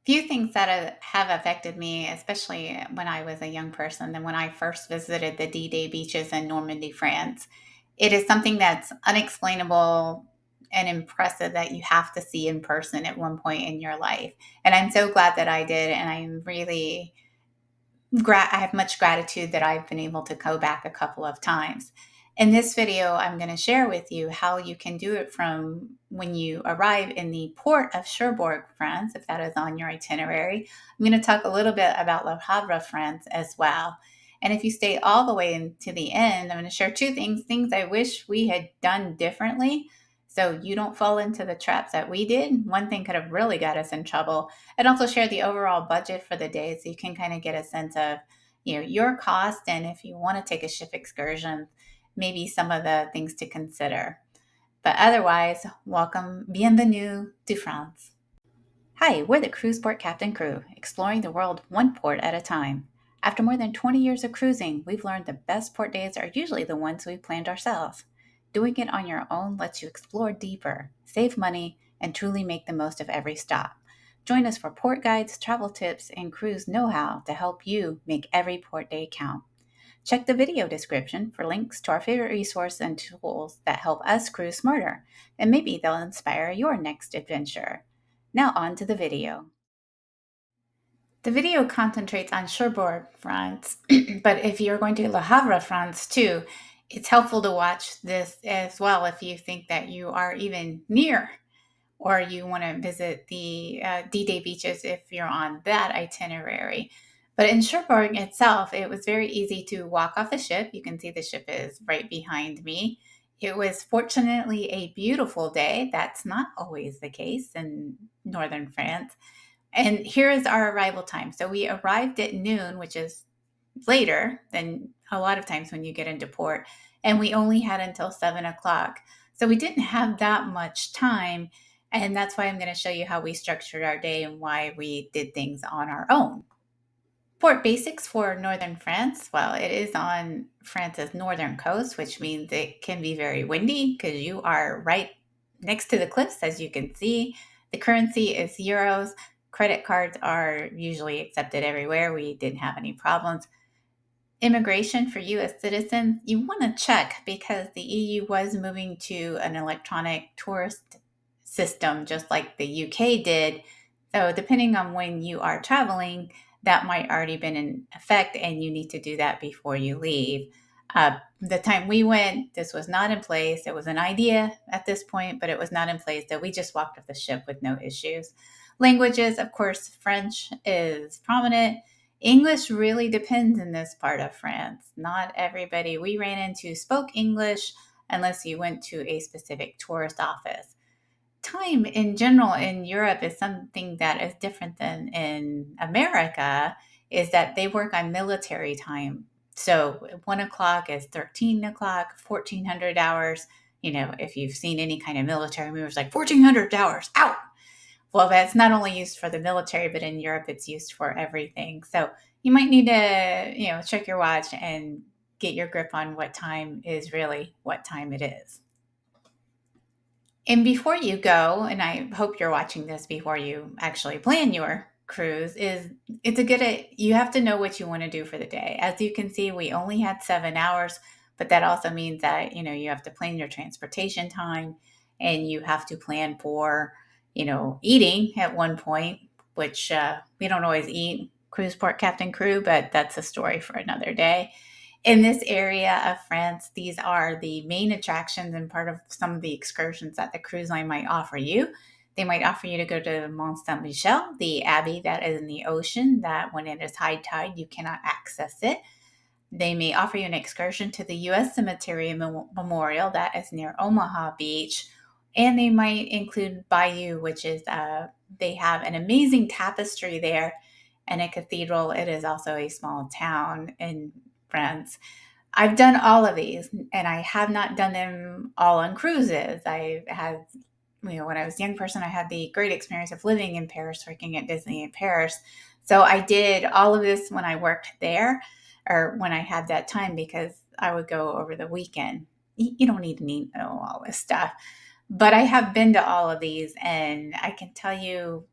Few things that have affected me, especially when I was a young person, and when I first visited the D-Day Beaches in Normandy, France. It is something that's unexplainable and impressive that you have to see in person at one point in your life. And I'm so glad that I did, and I have much gratitude that I've been able to go back a couple of times. In this video, I'm going to share with you how you can do it from when you arrive in the port of Cherbourg, France, if that is on your itinerary. I'm going to talk a little bit about Le Havre, France as well. And if you stay all the way to the end, I'm going to share two things I wish we had done differently so you don't fall into the traps that we did. One thing could have really got us in trouble, and also share the overall budget for the day so you can kind of get a sense of your cost, and if you want to take a ship excursion, maybe some of the things to consider. But otherwise, welcome, bienvenue to France. Hi, we're the Cruise Port Captain Crew, exploring the world one port at a time. After more than 20 years of cruising, we've learned the best port days are usually the ones we've planned ourselves. Doing it on your own lets you explore deeper, save money, and truly make the most of every stop. Join us for port guides, travel tips, and cruise know-how to help you make every port day count. Check the video description for links to our favorite resources and tools that help us cruise smarter, and maybe they'll inspire your next adventure. Now on to the video. The video concentrates on Cherbourg, France, but if you're going to Le Havre, France too, it's helpful to watch this as well if you think that you are even near or you want to visit the D-Day beaches if you're on that itinerary. But in Cherbourg itself, it was very easy to walk off the ship. You can see the ship is right behind me. It was fortunately a beautiful day. That's not always the case in northern France. And here is our arrival time. So we arrived at noon, which is later than a lot of times when you get into port, and we only had until 7 o'clock. So we didn't have that much time. And that's why I'm going to show you how we structured our day and why we did things on our own. Port basics for northern France. Well, it is on France's northern coast, which means it can be very windy because you are right next to the cliffs, as you can see. The currency is euros. Credit cards are usually accepted everywhere. We didn't have any problems. Immigration for US citizens, you want to check because the EU was moving to an electronic tourist system just like the UK did. So, depending on when you are traveling, that might already been in effect and you need to do that before you leave. The time we went, this was not in place. It was an idea at this point, but it was not in place. So we just walked off the ship with no issues. Languages, of course, French is prominent. English really depends in this part of France. Not everybody we ran into spoke English unless you went to a specific tourist office. Time in general in Europe is something that is different than in America, is that they work on military time. So 1 o'clock is 13 o'clock, 1400 hours. If you've seen any kind of military movies, like 1400 hours out. Well, that's not only used for the military, but in Europe, it's used for everything. So you might need to, check your watch and get your grip on what time is really what time it is. And before you go, and I hope you're watching this before you actually plan your cruise, you have to know what you want to do for the day. As you can see, we only had 7 hours, but that also means that, you have to plan your transportation time and you have to plan for, eating at one point, which we don't always eat cruise port captain crew, but that's a story for another day. In this area of France, these are the main attractions and part of some of the excursions that the cruise line might offer you. They might offer you to go to Mont Saint Michel, the abbey that is in the ocean, that when it is high tide, you cannot access it. They may offer you an excursion to the U.S. Cemetery Memorial that is near Omaha Beach. And they might include Bayou, which is, they have an amazing tapestry there and a cathedral. It is also a small town in France. I've done all of these, and I have not done them all on cruises. I had, when I was a young person, I had the great experience of living in Paris, working at Disney in Paris. So I did all of this when I worked there or when I had that time because I would go over the weekend. You don't need to know all this stuff. But I have been to all of these, and I can tell you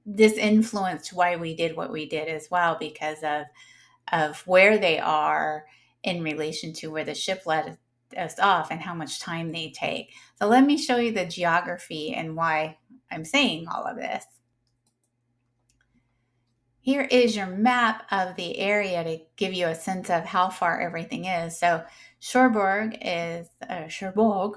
this influenced why we did what we did as well, because of where they are in relation to where the ship led us off and how much time they take. So let me show you the geography and why I'm saying all of this. Here is your map of the area to give you a sense of how far everything is. So Cherbourg is Cherbourg.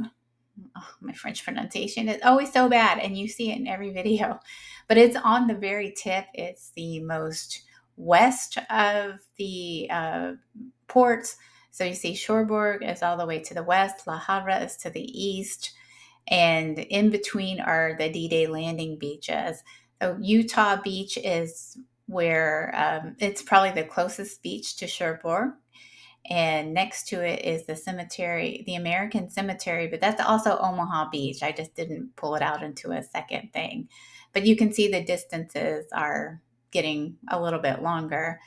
Oh, my French pronunciation is always so bad, and you see it in every video. But it's on the very tip. It's the most west of the ports. So you see Cherbourg is all the way to the west, Le Havre is to the east, and in between are the D-Day landing beaches. So Utah Beach is where it's probably the closest beach to Cherbourg, and next to it is the cemetery, the American Cemetery, but that's also Omaha Beach. I just didn't pull it out into a second thing. But you can see the distances are getting a little bit longer.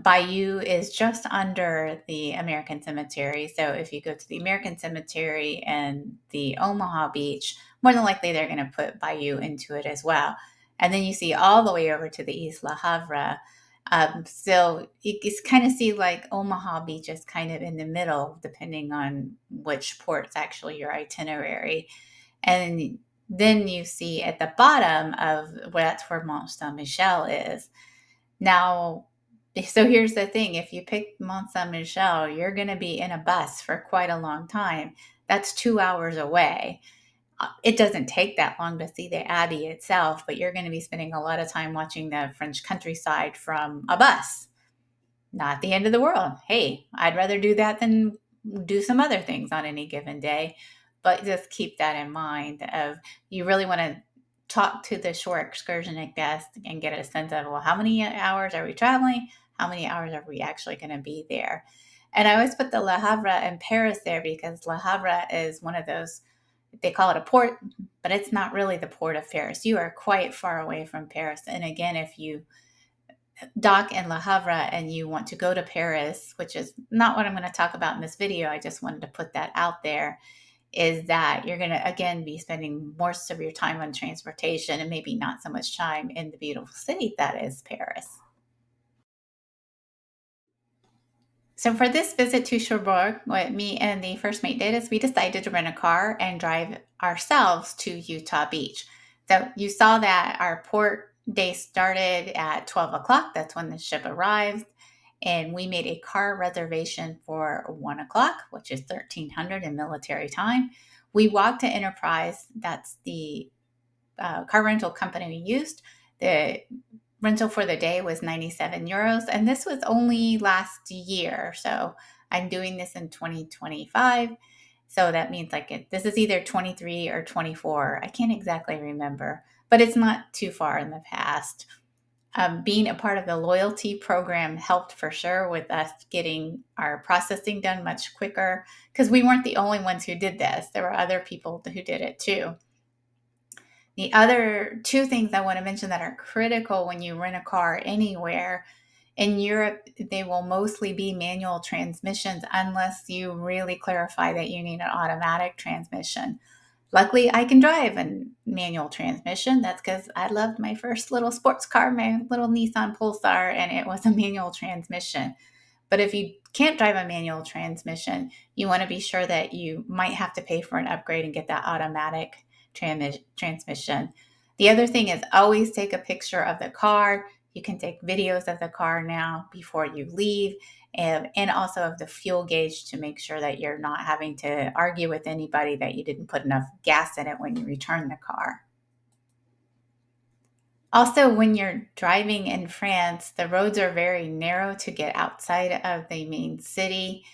Bayou is just under the American Cemetery. So if you go to the American Cemetery and the Omaha Beach, more than likely they're going to put Bayou into it as well. And then you see all the way over to the east, Le Havre. So you kind of see like Omaha Beach is kind of in the middle, depending on which port's actually your itinerary. And then you see at the bottom of well, that's where Mont Saint Michel is. Now, so here's the thing, if you pick Mont Saint Michel, you're going to be in a bus for quite a long time. That's 2 hours away. It doesn't take that long to see the Abbey itself, but you're going to be spending a lot of time watching the French countryside from a bus. Not the end of the world. Hey, I'd rather do that than do some other things on any given day. But just keep that in mind of you really want to talk to the shore excursionist guest and get a sense of, well, how many hours are we traveling? How many hours are we actually going to be there? And I always put the Le Havre and Paris there because Le Havre is one of those, they call it a port, but it's not really the port of Paris. You are quite far away from Paris. And again, if you dock in Le Havre and you want to go to Paris, which is not what I'm going to talk about in this video, I just wanted to put that out there, is that you're going to, again, be spending most of your time on transportation and maybe not so much time in the beautiful city that is Paris. So for this visit to Cherbourg, what me and the first mate did is we decided to rent a car and drive ourselves to Utah Beach. So you saw that our port day started at 12 o'clock. That's when the ship arrived. And we made a car reservation for 1 o'clock, which is 1300 in military time. We walked to Enterprise. That's the car rental company we used. The rental for the day was 97 euros. And this was only last year. So I'm doing this in 2025. So that means this is either 23 or 24. I can't exactly remember, but it's not too far in the past. Being a part of the loyalty program helped for sure with us getting our processing done much quicker because we weren't the only ones who did this. There were other people who did it too. The other two things I want to mention that are critical when you rent a car anywhere. In Europe, they will mostly be manual transmissions unless you really clarify that you need an automatic transmission. Luckily, I can drive a manual transmission. That's because I loved my first little sports car, my little Nissan Pulsar, and it was a manual transmission. But if you can't drive a manual transmission, you want to be sure that you might have to pay for an upgrade and get that automatic transmission. The other thing is always take a picture of the car. You can take videos of the car now before you leave, and also of the fuel gauge to make sure that you're not having to argue with anybody that you didn't put enough gas in it when you return the car. Also, when you're driving in France, the roads are very narrow to get outside of the main city.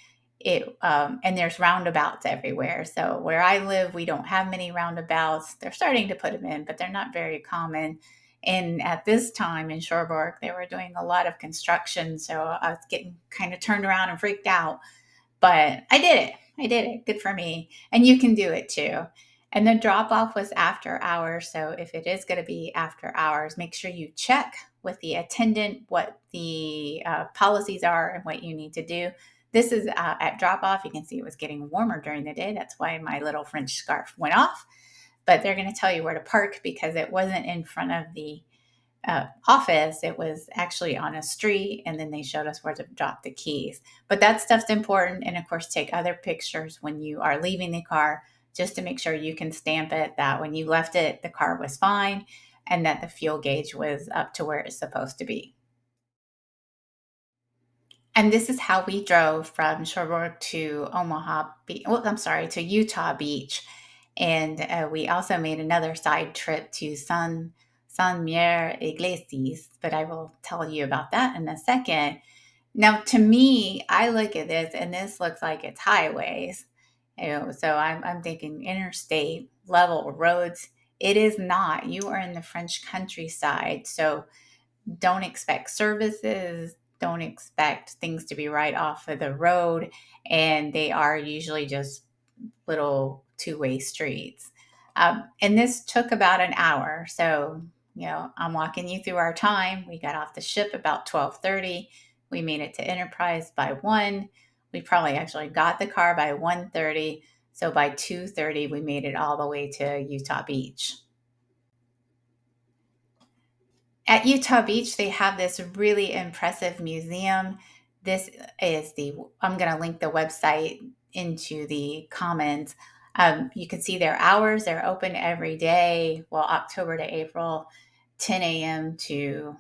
And there's roundabouts everywhere. So where I live, we don't have many roundabouts. They're starting to put them in, but they're not very common. And at this time in Cherbourg, they were doing a lot of construction. So I was getting kind of turned around and freaked out. But I did it. Good for me. And you can do it too. And the drop off was after hours. So if it is going to be after hours, make sure you check with the attendant what the policies are and what you need to do. This is at drop off. You can see it was getting warmer during the day. That's why my little French scarf went off. But they're going to tell you where to park because it wasn't in front of the office. It was actually on a street, and then they showed us where to drop the keys. But that stuff's important. And of course, take other pictures when you are leaving the car, just to make sure you can stamp it that when you left it, the car was fine and that the fuel gauge was up to where it's supposed to be. And this is how we drove from Cherbourg to Omaha Beach. Well, I'm sorry, to Utah Beach. And we also made another side trip to Sainte-Mère-Église, but I will tell you about that in a second. Now, to me, I look at this and this looks like it's highways. So I'm thinking interstate level roads. It is not. You are in the French countryside. So don't expect services, don't expect things to be right off of the road. And they are usually just little two-way streets. And this took about an hour. So, I'm walking you through our time. We got off the ship about 12:30. We made it to Enterprise by 1. We probably actually got the car by 1:30. So by 2:30, we made it all the way to Utah Beach. At Utah Beach, they have this really impressive museum. This is I'm going to link the website into the comments. You can see their hours. They're open every day, well, October to April, 10 a.m. to,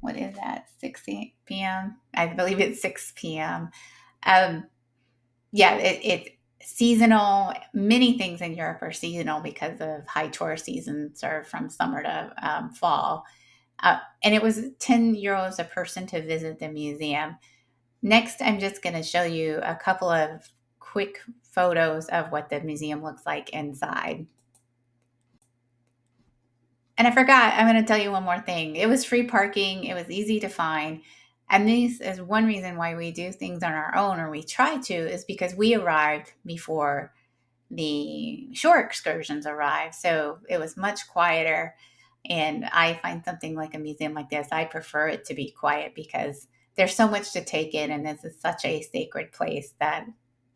what is that, 6 p.m.? I believe it's 6 p.m. Um, yeah, it's seasonal. Many things in Europe are seasonal because of high tourist seasons are from summer to fall. And it was €10 a person to visit the museum. Next, I'm just going to show you a couple of quick photos of what the museum looks like inside. And I forgot, I'm going to tell you one more thing. It was free parking, it was easy to find. And this is one reason why we do things on our own, or we try to, is because we arrived before the shore excursions arrived. So it was much quieter. And I find something like a museum like this, I prefer it to be quiet because there's so much to take in. And this is such a sacred place that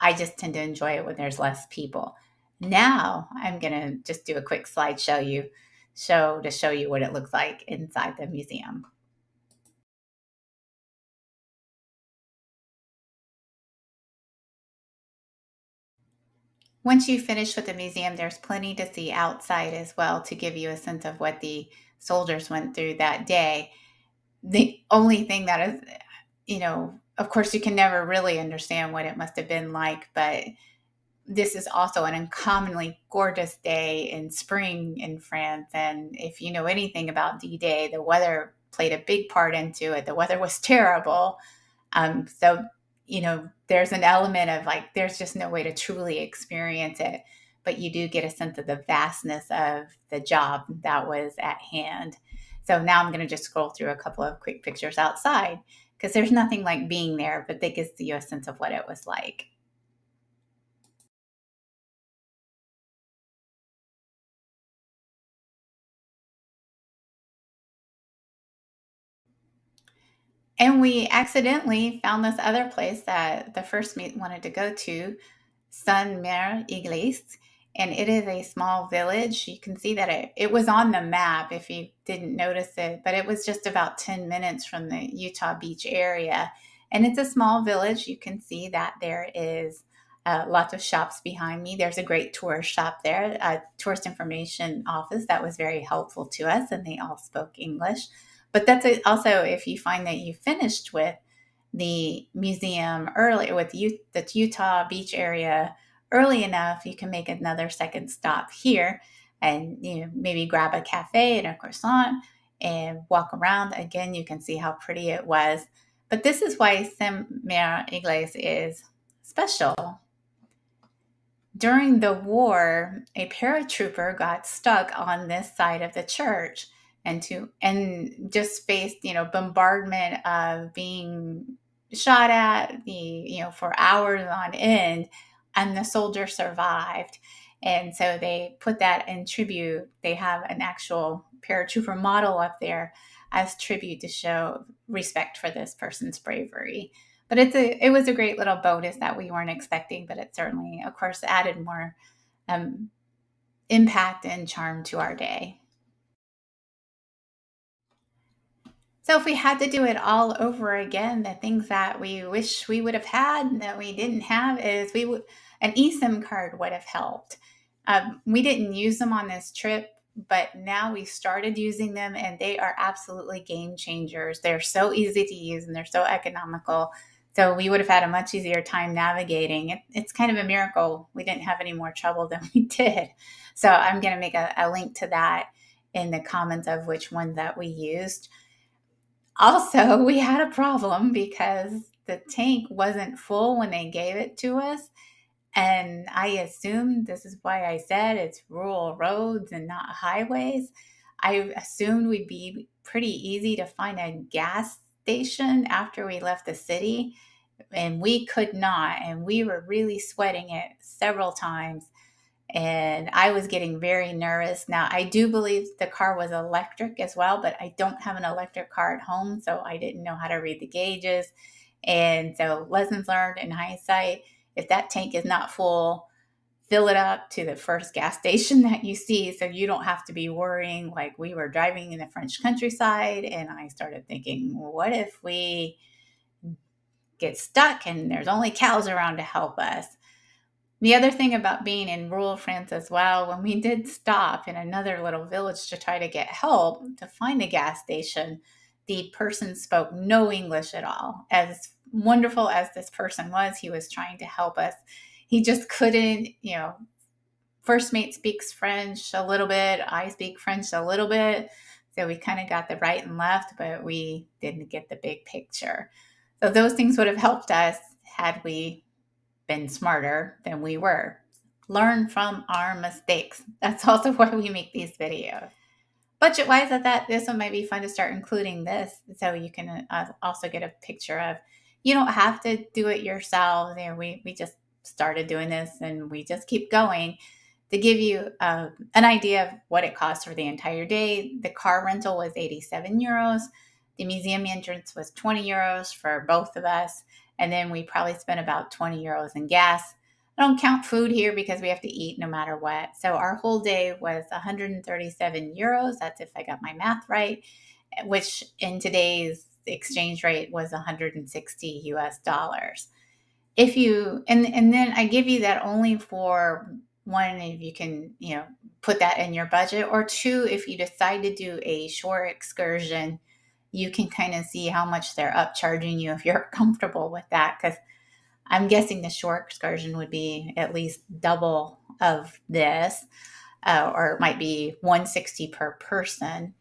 I just tend to enjoy it when there's less people. Now I'm going to just do a quick slide to show you what it looks like inside the museum. Once you finish with the museum, there's plenty to see outside as well to give you a sense of what the soldiers went through that day. The only thing that is, of course, you can never really understand what it must have been like, but this is also an uncommonly gorgeous day in spring in France. And if you know anything about D-Day, the weather played a big part into it. The weather was terrible. So, there's an element of like, there's just no way to truly experience it, but you do get a sense of the vastness of the job that was at hand. So now I'm going to just scroll through a couple of quick pictures outside because there's nothing like being there, but that gives you a sense of what it was like. And we accidentally found this other place that the first mate wanted to go to, Sainte-Mère-Église, and it is a small village. You can see that it was on the map if you didn't notice it, but it was just about 10 minutes from the Utah Beach area. And it's a small village. You can see that there is lots of shops behind me. There's a great tourist shop there, a tourist information office that was very helpful to us, and they all spoke English. But also, if you find that you finished with the museum early, with the Utah Beach area early enough, you can make another second stop here and maybe grab a cafe and a croissant and walk around. Again, you can see how pretty it was. But this is why Sainte-Mère-Église is special. During the war, a paratrooper got stuck on this side of the church and just faced, bombardment of being shot at for hours on end, and the soldier survived. And so they put that in tribute. They have an actual paratrooper model up there as tribute to show respect for this person's bravery. But it was a great little bonus that we weren't expecting, but it certainly, of course, added more um, impact and charm to our day. So if we had to do it all over again, the things that we wish we would have had that we didn't have is we would an eSIM card would have helped. We didn't use them on this trip, but now we started using them, and they are absolutely game changers. They're so easy to use and they're so economical. So we would have had a much easier time navigating. It's kind of a miracle we didn't have any more trouble than we did. So I'm going to make a link to that in the comments of which one that we used. Also, we had a problem because the tank wasn't full when they gave it to us. And I assumed this is why I said it's rural roads and not highways. I assumed we'd be pretty easy to find a gas station after we left the city, and we could not. And we were really sweating it several times, and I was getting very nervous. Now, I do believe the car was electric as well, but I don't have an electric car at home, so I didn't know how to read the gauges. And so, lessons learned in hindsight, if that tank is not full, fill it up to the first gas station that you see, so you don't have to be worrying. Like, we were driving in the French countryside, and I started thinking, what if we get stuck and there's only cows around to help us? The other thing about being in rural France as well, when we did stop in another little village to try to get help to find a gas station, the person spoke no English at all. As wonderful as this person was, he was trying to help us. He just couldn't, first mate speaks French a little bit. I speak French a little bit. So we kind of got the right and left, but we didn't get the big picture. So those things would have helped us had we been smarter than we were. Learn from our mistakes. That's also why we make these videos. Budget wise, I thought this one might be fun to start including this so you can also get a picture of, you don't have to do it yourself. We just started doing this and we just keep going to give you an idea of what it costs for the entire day. The car rental was 87 euros. The museum entrance was 20 euros for both of us. And then we probably spent about 20 euros in gas. I don't count food here because we have to eat no matter what. So our whole day was 137 euros. That's if I got my math right, which in today's exchange rate was 160 US dollars. If you, and then I give you that only for one, if you can, put that in your budget, or two, if you decide to do a shore excursion, you can kind of see how much they're upcharging you if you're comfortable with that. Because I'm guessing the shore excursion would be at least double of this, or it might be 160 per person.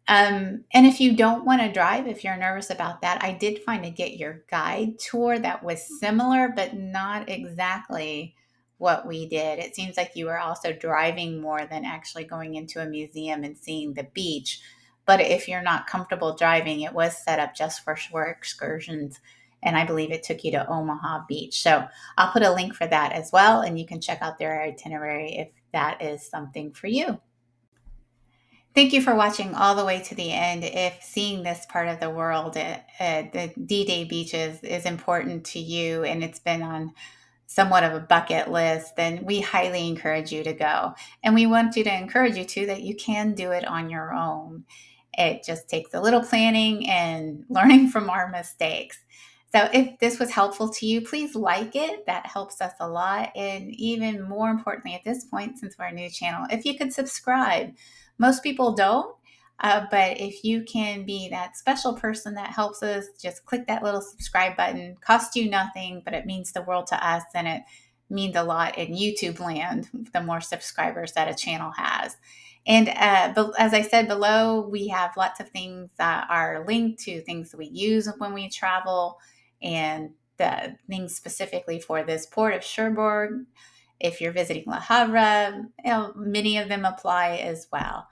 And if you don't want to drive, if you're nervous about that, I did find a Get Your Guide tour that was similar, but not exactly what we did. It seems like you were also driving more than actually going into a museum and seeing the beach. But if you're not comfortable driving, it was set up just for shore excursions. And I believe it took you to Omaha Beach. So I'll put a link for that as well. And you can check out their itinerary if that is something for you. Thank you for watching all the way to the end. If seeing this part of the world, the D-Day Beaches, is important to you and it's been on somewhat of a bucket list, then we highly encourage you to go. And we want you to encourage you too that you can do it on your own. It just takes a little planning and learning from our mistakes. So if this was helpful to you, please like it. That helps us a lot. And even more importantly, at this point, since we're a new channel, if you could subscribe. Most people don't, but if you can be that special person that helps us, just click that little subscribe button. Costs you nothing, but it means the world to us, and it means a lot in YouTube land, the more subscribers that a channel has. And as I said below, we have lots of things that are linked to things that we use when we travel, and the things specifically for this port of Cherbourg. If you're visiting Le Havre, many of them apply as well.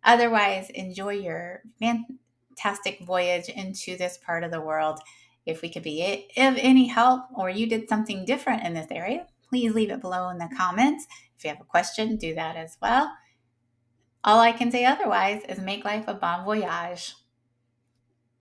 Otherwise, enjoy your fantastic voyage into this part of the world. If we could be of any help, or you did something different in this area, please leave it below in the comments. If you have a question, do that as well. All I can say otherwise is make life a bon voyage.